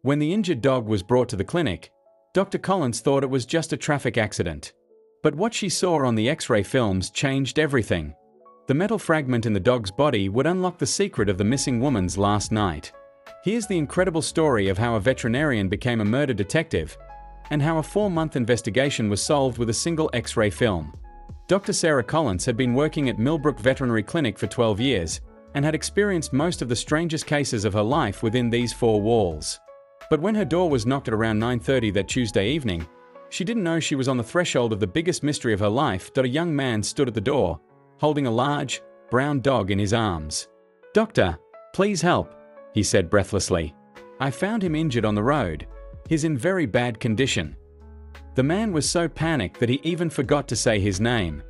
When the injured dog was brought to the clinic, Dr. Collins thought it was just a traffic accident. But what she saw on the X-ray films changed everything. The metal fragment in the dog's body would unlock the secret of the missing woman's last night. Here's the incredible story of how a veterinarian became a murder detective, and how a 4-month investigation was solved with a single X-ray film. Dr. Sarah Collins had been working at Millbrook Veterinary Clinic for 12 years, and had experienced most of the strangest cases of her life within these 4 walls. But when her door was knocked at around 9:30 that Tuesday evening, she didn't know she was on the threshold of the biggest mystery of her life. A young man stood at the door, holding a large, brown dog in his arms. "Doctor, please help," he said breathlessly. "I found him injured on the road. He's in very bad condition." The man was so panicked that he even forgot to say his name.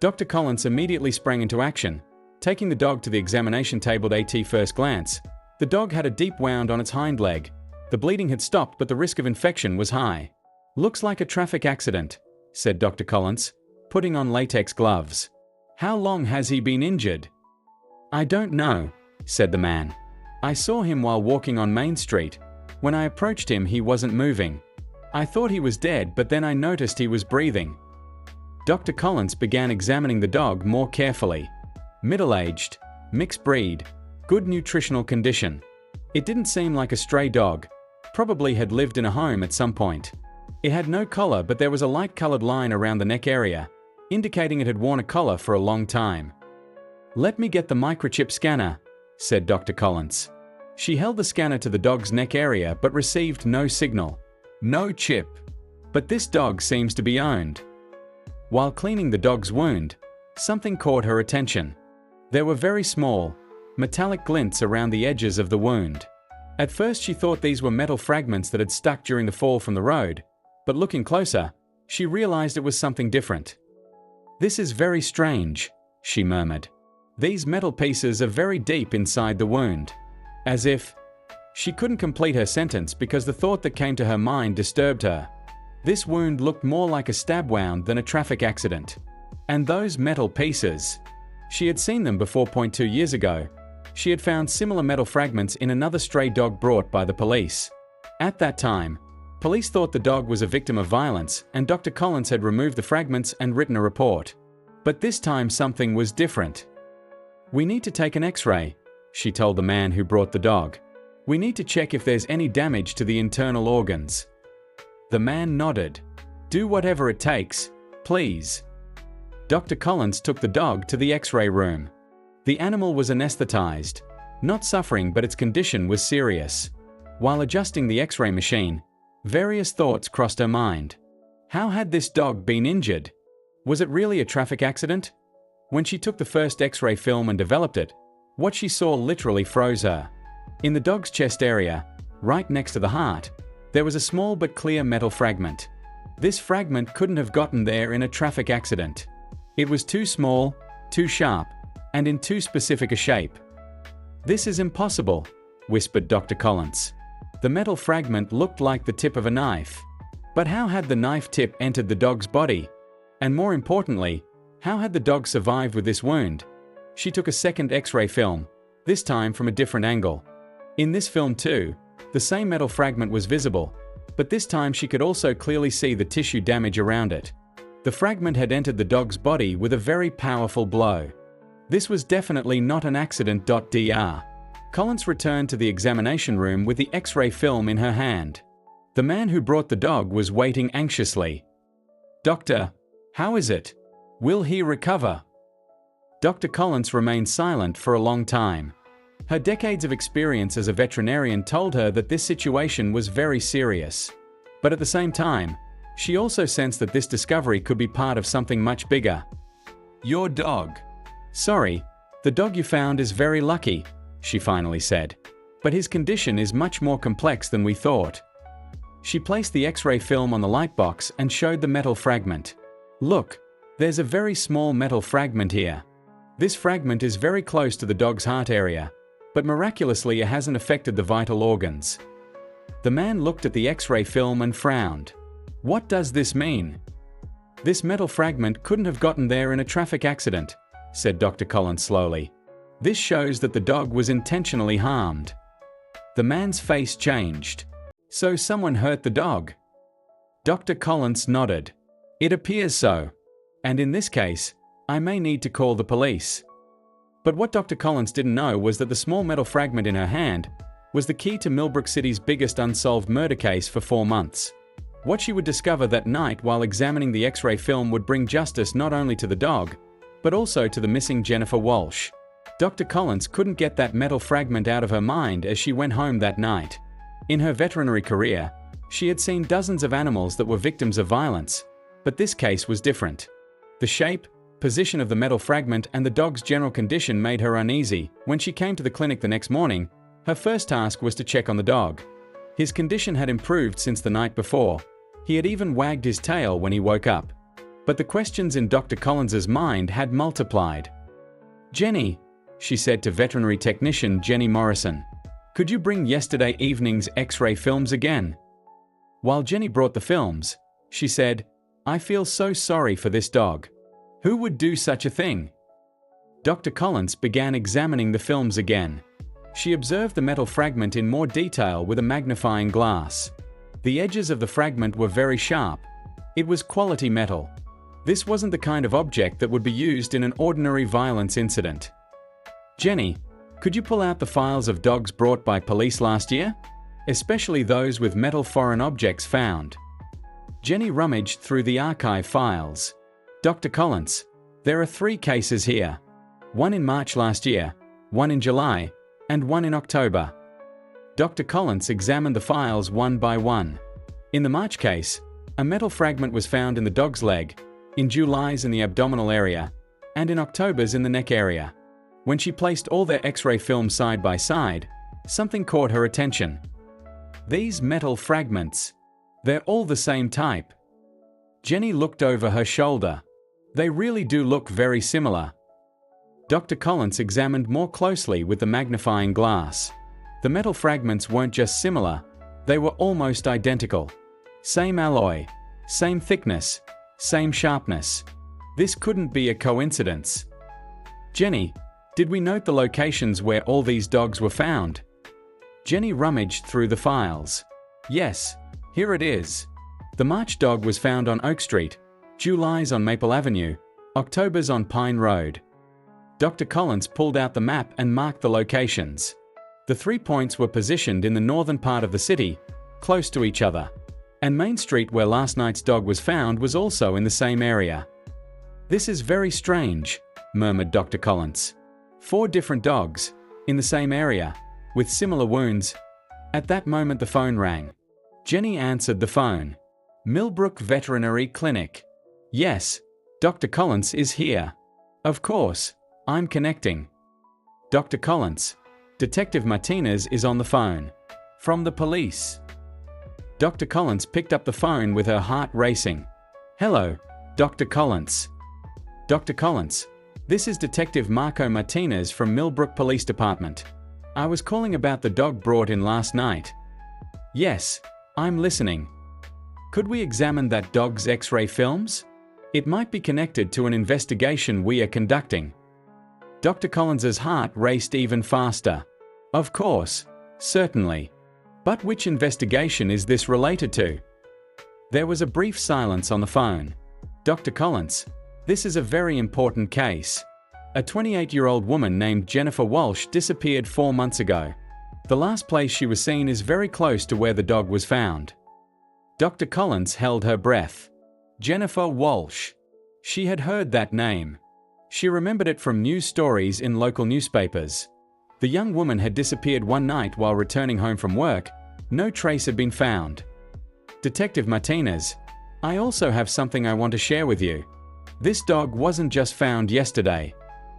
Dr. Collins immediately sprang into action, taking the dog to the examination table. At first glance, the dog had a deep wound on its hind leg. The bleeding had stopped, but the risk of infection was high. "Looks like a traffic accident," said Dr. Collins, putting on latex gloves. "How long has he been injured?" "I don't know," said the man. "I saw him while walking on Main Street. When I approached him, he wasn't moving. I thought he was dead, but then I noticed he was breathing." Dr. Collins began examining the dog more carefully. Middle-aged, mixed breed, good nutritional condition. It didn't seem like a stray dog. Probably had lived in a home at some point. It had no collar, but there was a light-colored line around the neck area, indicating it had worn a collar for a long time. "Let me get the microchip scanner," said Dr. Collins. She held the scanner to the dog's neck area but received no signal. No chip. But this dog seems to be owned. While cleaning the dog's wound, something caught her attention. There were very small, metallic glints around the edges of the wound. At first she thought these were metal fragments that had stuck during the fall from the road, but looking closer, she realized it was something different. "This is very strange," she murmured. "These metal pieces are very deep inside the wound." As if... She couldn't complete her sentence because the thought that came to her mind disturbed her. This wound looked more like a stab wound than a traffic accident. And those metal pieces... She had seen them before. 2 years ago, she had found similar metal fragments in another stray dog brought by the police. At that time, police thought the dog was a victim of violence, and Dr. Collins had removed the fragments and written a report. But this time something was different. "We need to take an X-ray," she told the man who brought the dog. "We need to check if there's any damage to the internal organs." The man nodded. "Do whatever it takes, please." Dr. Collins took the dog to the X-ray room. The animal was anesthetized, not suffering, but its condition was serious. While adjusting the X-ray machine, various thoughts crossed her mind. How had this dog been injured? Was it really a traffic accident? When she took the first X-ray film and developed it, what she saw literally froze her. In the dog's chest area, right next to the heart, there was a small but clear metal fragment. This fragment couldn't have gotten there in a traffic accident. It was too small, too sharp, and in too specific a shape. "This is impossible," whispered Dr. Collins. The metal fragment looked like the tip of a knife. But how had the knife tip entered the dog's body? And more importantly, how had the dog survived with this wound? She took a second X-ray film, this time from a different angle. In this film too, the same metal fragment was visible, but this time she could also clearly see the tissue damage around it. The fragment had entered the dog's body with a very powerful blow. This was definitely not an accident. Dr. Collins returned to the examination room with the X-ray film in her hand. The man who brought the dog was waiting anxiously. "Doctor, how is it? Will he recover?" Dr. Collins remained silent for a long time. Her decades of experience as a veterinarian told her that this situation was very serious. But at the same time, she also sensed that this discovery could be part of something much bigger. "Your dog." "Sorry, the dog you found is very lucky," she finally said. "But his condition is much more complex than we thought." She placed the X-ray film on the light box and showed the metal fragment. "Look, there's a very small metal fragment here. This fragment is very close to the dog's heart area, but miraculously it hasn't affected the vital organs." The man looked at the X-ray film and frowned. "What does this mean?" "This metal fragment couldn't have gotten there in a traffic accident," said Dr. Collins slowly. "This shows that the dog was intentionally harmed." The man's face changed. So someone hurt the dog? Dr. Collins nodded. It appears so. And in this case, I may need to call the police. But what Dr. Collins didn't know was that the small metal fragment in her hand was the key to Millbrook City's biggest unsolved murder case for 4 months. What she would discover that night while examining the X-ray film would bring justice not only to the dog, but also to the missing Jennifer Walsh. Dr. Collins couldn't get that metal fragment out of her mind as she went home that night. In her veterinary career, she had seen dozens of animals that were victims of violence, but this case was different. The shape, position of the metal fragment and the dog's general condition made her uneasy. When she came to the clinic the next morning, her first task was to check on the dog. His condition had improved since the night before. He had even wagged his tail when he woke up. But the questions in Dr. Collins's mind had multiplied. "Jenny," she said to veterinary technician Jenny Morrison, "could you bring yesterday evening's X-ray films again?" While Jenny brought the films, she said, "I feel so sorry for this dog. Who would do such a thing?" Dr. Collins began examining the films again. She observed the metal fragment in more detail with a magnifying glass. The edges of the fragment were very sharp. It was quality metal. This wasn't the kind of object that would be used in an ordinary violence incident. "Jenny, could you pull out the files of dogs brought by police last year? Especially those with metal foreign objects found." Jenny rummaged through the archive files. "Dr. Collins, there are 3 cases here. One in March last year, one in July, and one in October." Dr. Collins examined the files one by one. In the March case, a metal fragment was found in the dog's leg, in July's in the abdominal area, and in October's in the neck area. When she placed all their X-ray films side by side, something caught her attention. These metal fragments, they're all the same type. Jenny looked over her shoulder. They really do look very similar. Dr. Collins examined more closely with the magnifying glass. The metal fragments weren't just similar, they were almost identical. Same alloy, same thickness, same sharpness. This couldn't be a coincidence. "Jenny, did we note the locations where all these dogs were found?" Jenny rummaged through the files. "Yes, here it is. The March dog was found on Oak Street, July's on Maple Avenue, October's on Pine Road." Dr. Collins pulled out the map and marked the locations. The 3 points were positioned in the northern part of the city, close to each other. And Main Street, where last night's dog was found, was also in the same area. "This is very strange," murmured Dr. Collins. 4 different dogs, in the same area, with similar wounds. At that moment the phone rang. Jenny answered the phone. "Millbrook Veterinary Clinic." "Yes, Dr. Collins is here." "Of course, I'm connecting." "Dr. Collins, Detective Martinez is on the phone. From the police." Dr. Collins picked up the phone with her heart racing. "Hello, Dr. Collins." "Dr. Collins, this is Detective Marco Martinez from Millbrook Police Department. I was calling about the dog brought in last night." "Yes, I'm listening. Could we examine that dog's X-ray films? It might be connected to an investigation we are conducting." Dr. Collins's heart raced even faster. "Of course, certainly. But which investigation is this related to?" There was a brief silence on the phone. "Dr. Collins, this is a very important case. A 28-year-old woman named Jennifer Walsh disappeared 4 months ago. The last place she was seen is very close to where the dog was found." Dr. Collins held her breath. Jennifer Walsh. She had heard that name. She remembered it from news stories in local newspapers. The young woman had disappeared one night while returning home from work. No trace had been found. "Detective Martinez, I also have something I want to share with you. This dog wasn't just found yesterday.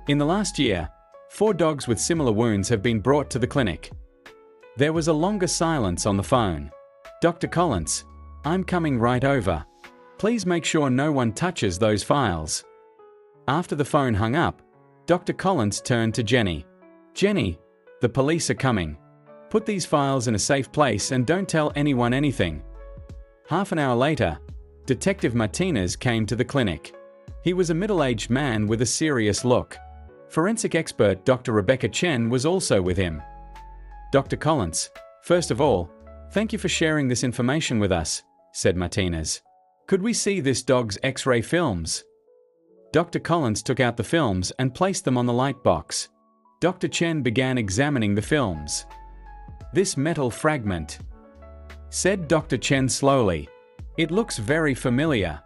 In the last year, 4 dogs with similar wounds have been brought to the clinic." There was a longer silence on the phone. "Dr. Collins, I'm coming right over. Please make sure no one touches those files." After the phone hung up, Dr. Collins turned to Jenny. "Jenny, the police are coming. Put these files in a safe place and don't tell anyone anything." Half an hour later, Detective Martinez came to the clinic. He was a middle-aged man with a serious look. Forensic expert Dr. Rebecca Chen was also with him. "Dr. Collins, first of all, Thank you for sharing this information with us, said Martinez. Could we see this dog's X-ray films? Dr. Collins took out the films and placed them on the light box. Dr. Chen began examining the films. This metal fragment, said Dr. Chen slowly. It looks very familiar.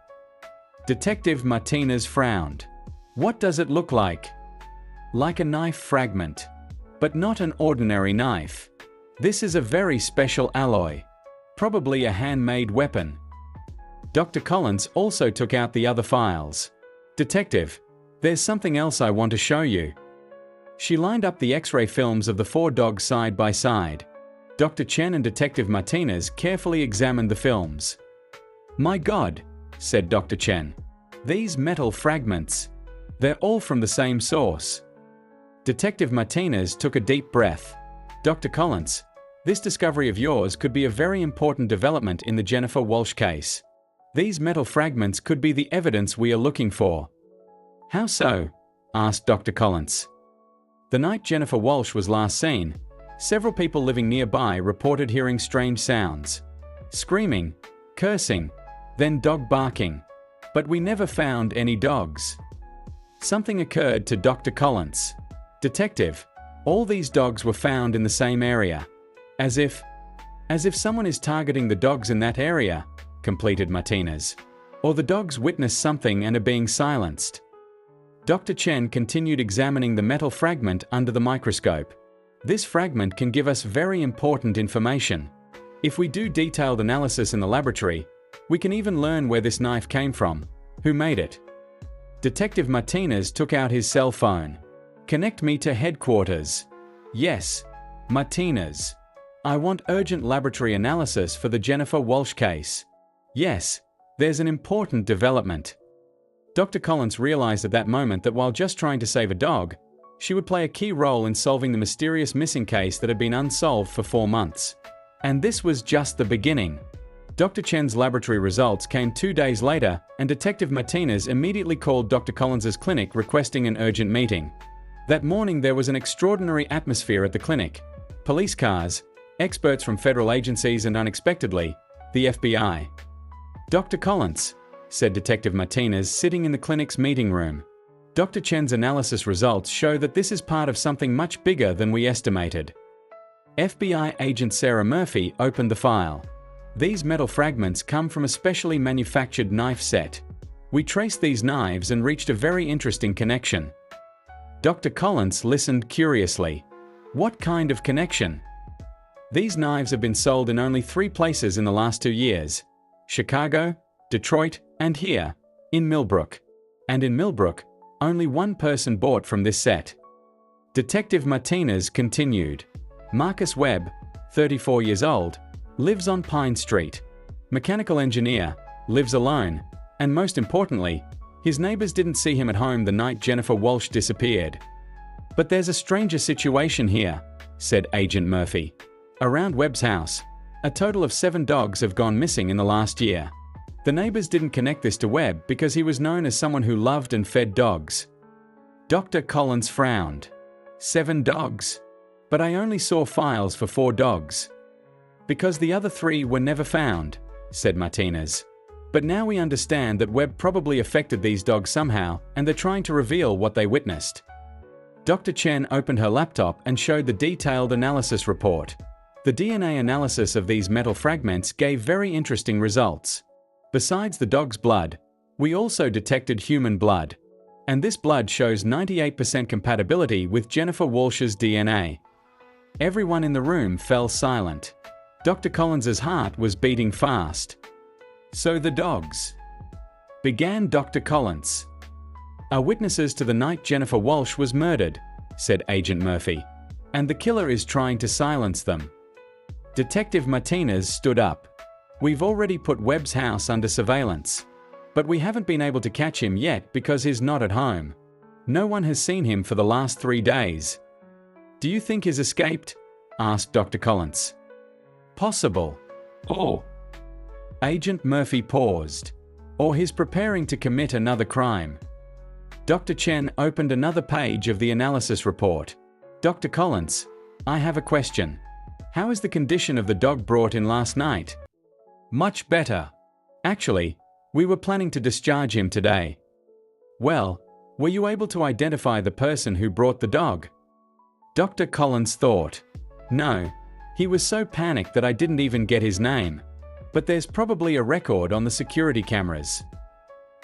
Detective Martinez frowned. What does it look like? Like a knife fragment. But not an ordinary knife. This is a very special alloy. Probably a handmade weapon. Dr. Collins also took out the other files. Detective, there's something else I want to show you. She lined up the X-ray films of the 4 dogs side by side. Dr. Chen and Detective Martinez carefully examined the films. My God, said Dr. Chen. These metal fragments. They're all from the same source. Detective Martinez took a deep breath. Dr. Collins, this discovery of yours could be a very important development in the Jennifer Walsh case. These metal fragments could be the evidence we are looking for. How so? Asked Dr. Collins. The night Jennifer Walsh was last seen, several people living nearby reported hearing strange sounds. Screaming, cursing, then dog barking. But we never found any dogs. Something occurred to Dr. Collins. Detective, all these dogs were found in the same area. As if someone is targeting the dogs in that area, completed Martinez. Or the dogs witnessed something and are being silenced. Dr. Chen continued examining the metal fragment under the microscope. This fragment can give us very important information. If we do detailed analysis in the laboratory, we can even learn where this knife came from, who made it. Detective Martinez took out his cell phone. Connect me to headquarters. Yes, Martinez. I want urgent laboratory analysis for the Jennifer Walsh case. Yes, there's an important development. Dr. Collins realized at that moment that while just trying to save a dog, she would play a key role in solving the mysterious missing case that had been unsolved for 4 months. And this was just the beginning. Dr. Chen's laboratory results came 2 days later, and Detective Martinez immediately called Dr. Collins's clinic requesting an urgent meeting. That morning there was an extraordinary atmosphere at the clinic. Police cars, experts from federal agencies and unexpectedly, the FBI. Dr. Collins, said Detective Martinez sitting in the clinic's meeting room. Dr. Chen's analysis results show that this is part of something much bigger than we estimated. FBI agent Sarah Murphy opened the file. These metal fragments come from a specially manufactured knife set. We traced these knives and reached a very interesting connection. Dr. Collins listened curiously. What kind of connection? These knives have been sold in only 3 places in the last 2 years. Chicago, Detroit, and here, in Millbrook. And in Millbrook, only 1 person bought from this set. Detective Martinez continued. Marcus Webb, 34 years old, lives on Pine Street. Mechanical engineer, lives alone, and most importantly, his neighbors didn't see him at home the night Jennifer Walsh disappeared. But there's a stranger situation here, said Agent Murphy. Around Webb's house, a total of 7 dogs have gone missing in the last year. The neighbors didn't connect this to Webb because he was known as someone who loved and fed dogs. Dr. Collins frowned. 7 dogs? But I only saw files for 4 dogs. Because the other 3 were never found, said Martinez. But now we understand that Webb probably affected these dogs somehow, and they're trying to reveal what they witnessed. Dr. Chen opened her laptop and showed the detailed analysis report. The DNA analysis of these metal fragments gave very interesting results. Besides the dog's blood, we also detected human blood. And this blood shows 98% compatibility with Jennifer Walsh's DNA. Everyone in the room fell silent. Dr. Collins's heart was beating fast. So the dogs, began Dr. Collins, are witnesses to the night Jennifer Walsh was murdered, said Agent Murphy. And the killer is trying to silence them. Detective Martinez stood up. We've already put Webb's house under surveillance. But we haven't been able to catch him yet because he's not at home. No one has seen him for the last 3 days. Do you think he's escaped? Asked Dr. Collins. Possible. Or Agent Murphy paused. Or he's preparing to commit another crime. Dr. Chen opened another page of the analysis report. Dr. Collins, I have a question. How is the condition of the dog brought in last night? Much better. Actually, we were planning to discharge him today. Well, were you able to identify the person who brought the dog? Dr. Collins thought. No. He was so panicked that I didn't even get his name. But there's probably a record on the security cameras.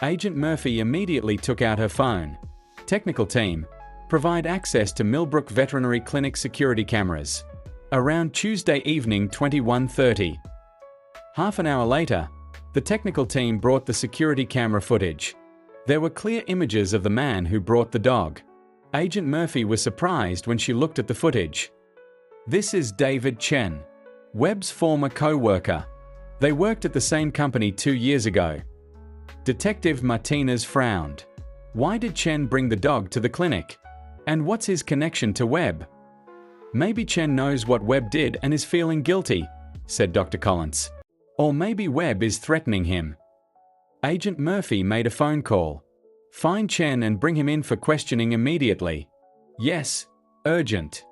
Agent Murphy immediately took out her phone. Technical team, provide access to Millbrook Veterinary Clinic security cameras. Around Tuesday evening 21:30. Half an hour later, the technical team brought the security camera footage. There were clear images of the man who brought the dog. Agent Murphy was surprised when she looked at the footage. This is David Chen, Webb's former co-worker. They worked at the same company 2 years ago. Detective Martinez frowned. Why did Chen bring the dog to the clinic? And what's his connection to Webb? Maybe Chen knows what Webb did and is feeling guilty, said Dr. Collins. Or maybe Webb is threatening him. Agent Murphy made a phone call. Find Chen and bring him in for questioning immediately. Yes, urgent.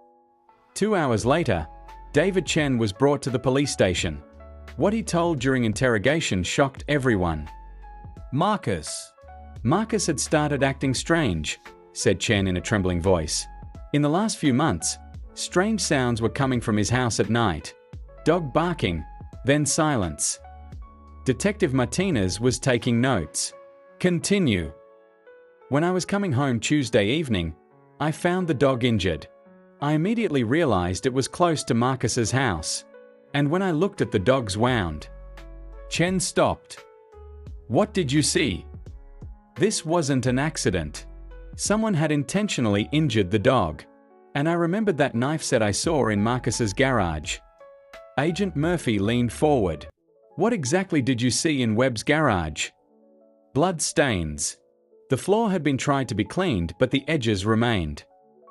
2 hours later, David Chen was brought to the police station. What he told during interrogation shocked everyone. Marcus had started acting strange, said Chen in a trembling voice. In the last few months, strange sounds were coming from his house at night. Dog barking, then silence. Detective Martinez was taking notes. Continue. When I was coming home Tuesday evening, I found the dog injured. I immediately realized it was close to Marcus's house. And when I looked at the dog's wound. Chen stopped. What did you see? This wasn't an accident. Someone had intentionally injured the dog. And I remembered that knife set I saw in Marcus's garage. Agent Murphy leaned forward. What exactly did you see in Webb's garage? Blood stains. The floor had been tried to be cleaned, but the edges remained.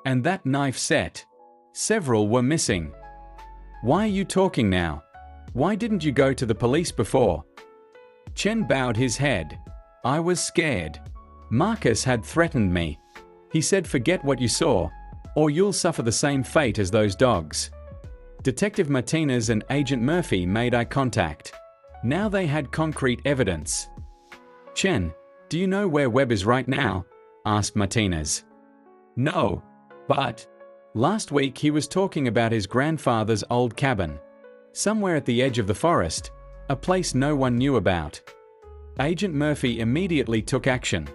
And that knife set. Several were missing. Why are you talking now? Why didn't you go to the police before? Chen bowed his head. I was scared. Marcus had threatened me. He said, forget what you saw, or you'll suffer the same fate as those dogs. Detective Martinez and Agent Murphy made eye contact. Now they had concrete evidence. Chen, do you know where Webb is right now? Asked Martinez. No, but last week he was talking about his grandfather's old cabin. Somewhere at the edge of the forest, a place no one knew about. Agent Murphy immediately took action.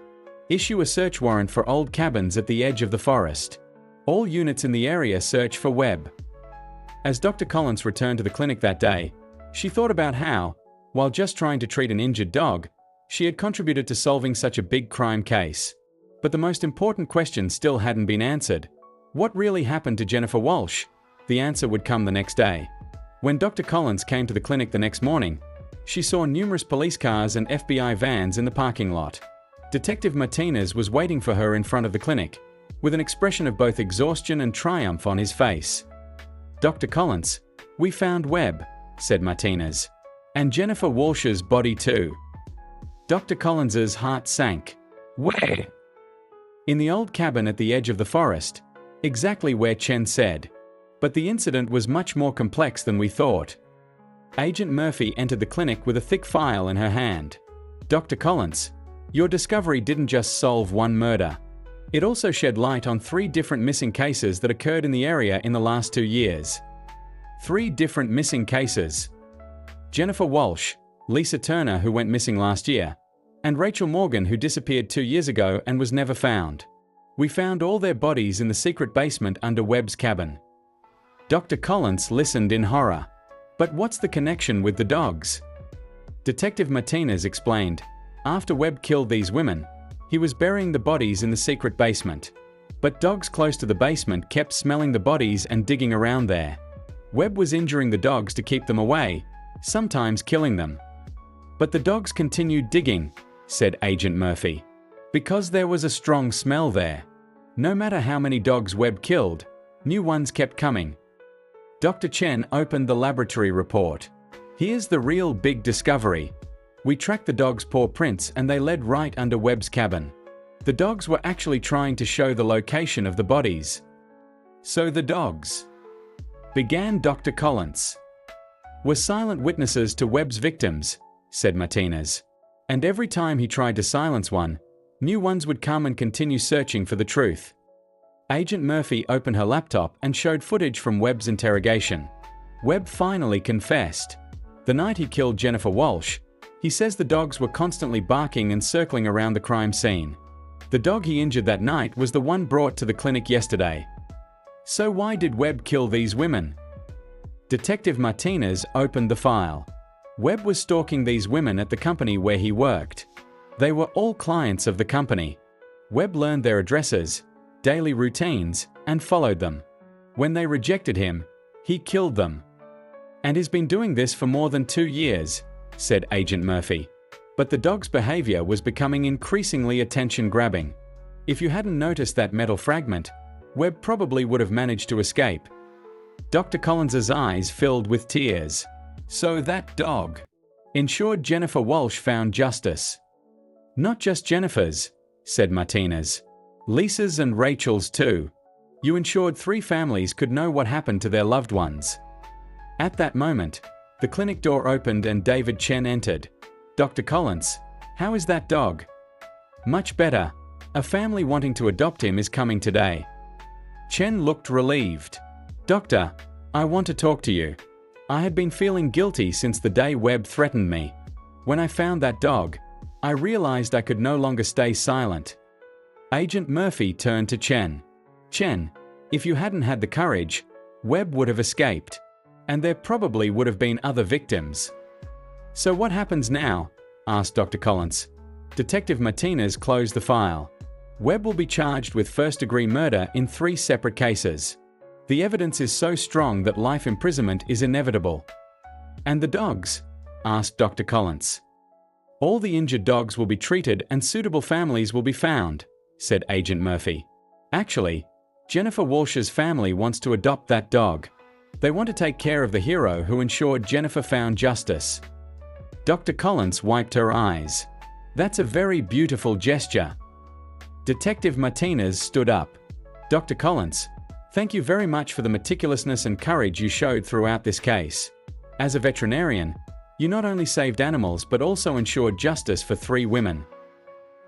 Issue a search warrant for old cabins at the edge of the forest. All units in the area search for Webb. As Dr. Collins returned to the clinic that day, she thought about how, while just trying to treat an injured dog, she had contributed to solving such a big crime case. But the most important question still hadn't been answered. What really happened to Jennifer Walsh? The answer would come the next day. When Dr. Collins came to the clinic the next morning, she saw numerous police cars and FBI vans in the parking lot. Detective Martinez was waiting for her in front of the clinic, with an expression of both exhaustion and triumph on his face. Dr. Collins, we found Webb, said Martinez. And Jennifer Walsh's body too. Dr. Collins's heart sank. Where? In the old cabin at the edge of the forest, exactly where Chen said. But the incident was much more complex than we thought. Agent Murphy entered the clinic with a thick file in her hand. Dr. Collins, your discovery didn't just solve one murder. It also shed light on 3 different missing cases that occurred in the area in the last 2 years. 3 different missing cases. Jennifer Walsh, Lisa Turner, who went missing last year, and Rachel Morgan, who disappeared 2 years ago and was never found. We found all their bodies in the secret basement under Webb's cabin. Dr. Collins listened in horror. But what's the connection with the dogs? Detective Martinez explained. After Webb killed these women, he was burying the bodies in the secret basement. But dogs close to the basement kept smelling the bodies and digging around there. Webb was injuring the dogs to keep them away, sometimes killing them. But the dogs continued digging, said Agent Murphy, because there was a strong smell there. No matter how many dogs Webb killed, new ones kept coming. Dr. Chen opened the laboratory report. Here's the real big discovery. We tracked the dogs' paw prints and they led right under Webb's cabin. The dogs were actually trying to show the location of the bodies. So the dogs began Dr. Collins. "Were silent witnesses to Webb's victims," said Martinez. "And every time he tried to silence one, new ones would come and continue searching for the truth." Agent Murphy opened her laptop and showed footage from Webb's interrogation. Webb finally confessed. The night he killed Jennifer Walsh, he says the dogs were constantly barking and circling around the crime scene. The dog he injured that night was the one brought to the clinic yesterday. So why did Webb kill these women? Detective Martinez opened the file. Webb was stalking these women at the company where he worked. They were all clients of the company. Webb learned their addresses, daily routines, and followed them. When they rejected him, he killed them. "And he's been doing this for more than 2 years," said Agent Murphy. "But the dog's behavior was becoming increasingly attention-grabbing. If you hadn't noticed that metal fragment, Webb probably would have managed to escape." Dr. Collins's eyes filled with tears. "So that dog ensured Jennifer Walsh found justice." "Not just Jennifer's," said Martinez. "Lisa's and Rachel's too. You ensured 3 families could know what happened to their loved ones." At that moment, the clinic door opened and David Chen entered. "Dr. Collins, how is that dog?" "Much better. A family wanting to adopt him is coming today." Chen looked relieved. "Doctor, I want to talk to you. I had been feeling guilty since the day Webb threatened me. When I found that dog, I realized I could no longer stay silent." Agent Murphy turned to Chen. "Chen, if you hadn't had the courage, Webb would have escaped. And there probably would have been other victims." "So what happens now?" asked Dr. Collins. Detective Martinez closed the file. "Webb will be charged with first-degree murder in 3 separate cases. The evidence is so strong that life imprisonment is inevitable." "And the dogs?" asked Dr. Collins. "All the injured dogs will be treated and suitable families will be found," said Agent Murphy. "Actually, Jennifer Walsh's family wants to adopt that dog. They want to take care of the hero who ensured Jennifer found justice." Dr. Collins wiped her eyes. "That's a very beautiful gesture." Detective Martinez stood up. "Dr. Collins, thank you very much for the meticulousness and courage you showed throughout this case. As a veterinarian, you not only saved animals but also ensured justice for 3 women."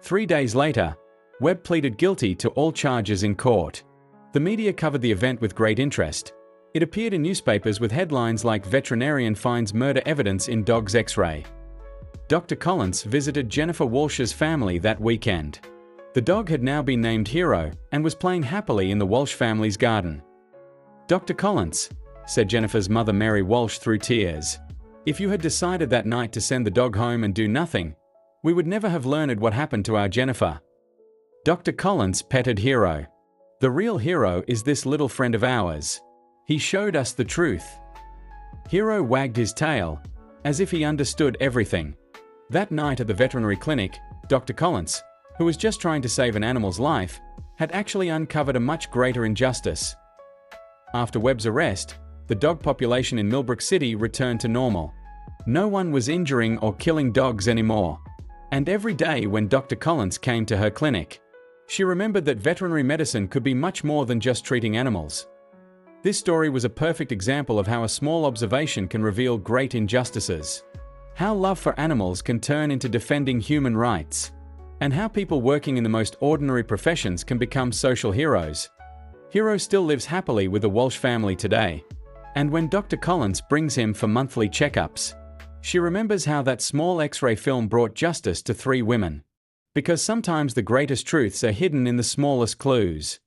3 days later, Webb pleaded guilty to all charges in court. The media covered the event with great interest. It appeared in newspapers with headlines like "Veterinarian Finds Murder Evidence in Dog's X-Ray." Dr. Collins visited Jennifer Walsh's family that weekend. The dog had now been named Hero and was playing happily in the Walsh family's garden. "Dr. Collins," said Jennifer's mother Mary Walsh through tears, "if you had decided that night to send the dog home and do nothing, we would never have learned what happened to our Jennifer." Dr. Collins petted Hero. "The real hero is this little friend of ours. He showed us the truth." Hero wagged his tail, as if he understood everything. That night at the veterinary clinic, Dr. Collins, who was just trying to save an animal's life, had actually uncovered a much greater injustice. After Webb's arrest, the dog population in Millbrook City returned to normal. No one was injuring or killing dogs anymore. And every day when Dr. Collins came to her clinic, she remembered that veterinary medicine could be much more than just treating animals. This story was a perfect example of how a small observation can reveal great injustices. How love for animals can turn into defending human rights. And how people working in the most ordinary professions can become social heroes. Hero still lives happily with the Walsh family today. And when Dr. Collins brings him for monthly checkups, she remembers how that small X-ray film brought justice to 3 women. Because sometimes the greatest truths are hidden in the smallest clues.